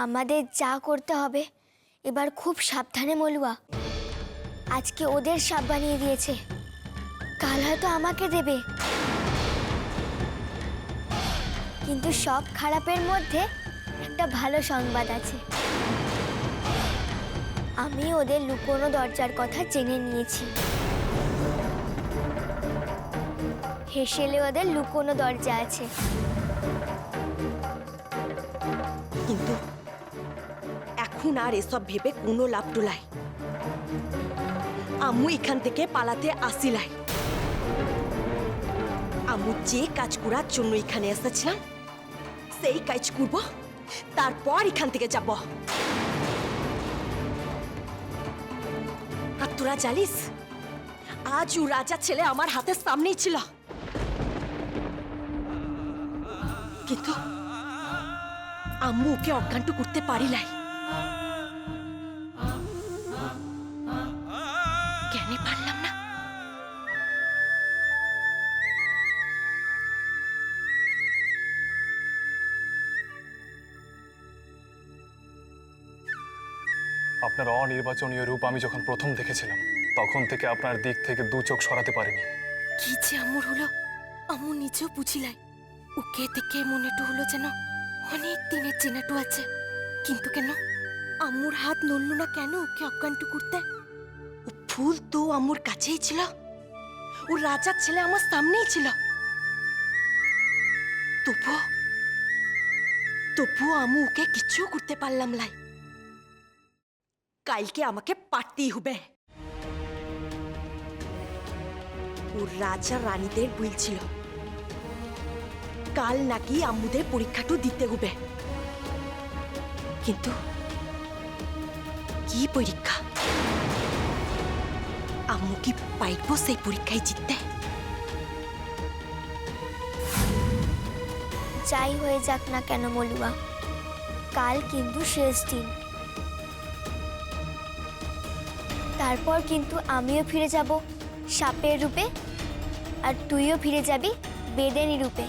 আমাদের যা করতে হবে এবার খুব সাবধানে মলুয়া। আজকে ওদের সাপ বানিয়ে দিয়েছে, কাল হয়তো আমাকে দেবে। কিন্তু সব খারাপের মধ্যে একটা ভালো সংবাদ আছে। আমি ওদের লুকোনো দরজার কথা জেনে নিয়েছি। হেসেলে ওদের লুকোনো দরজা আছে। কিন্তু এখন আর এসব ভেবে কোনো লাভ টুলাই। আম্মু এখান থেকে পালাতে আসিলাই। আম্মু যে কাজ করার জন্য এখানে এসেছিলাম সেই কাজ করব, তারপর এখান থেকে যাব। আর তোরা জানিস আজ ও রাজা ছেলে আমার হাতের সামনেই ছিল, কিন্তু আম্মু ওকে অজ্ঞান করতে পারিলাই। কেন পারলাম না? আপনার অনির্বাচনীয় রূপ আমি যখন প্রথম দেখেছিলাম তখন থেকে আপনার দিক থেকে দু চোখ সরাতে পারিনি। কি যে আম্মুর হলো আম্মু নিজেও বুঝিলাই। ওকে দেখে মনেটু হলো যেন অনেক দিনের চেনাটু আছে। কিন্তু কেন আম্মুর হাত নড়ল না কেন ওকে অজ্ঞানটু করতে? ও ফুল তো আম্মুর কাছেই ছিল, ও রাজার ছেলে আমার সামনেই ছিল। তবুও আম্মু ওকে কিচ্ছু করতে পারলাম লাই। কালকে আমাকে পারতেই হবে। ও রাজা রানীদের বলছিল কাল নাকি আম্মুদের পরীক্ষাটা দিতে হবে। কিন্তু কি পরীক্ষা? আম্মু কি পাইব সেই পরীক্ষায় জিততে? যাই হয়ে যাক না কেন মলুয়া, কাল কিন্তু শেষ দিন। তারপর কিন্তু আমিও ফিরে যাব সাপের রূপে, আর তুইও ফিরে যাবি বেদেনী রূপে।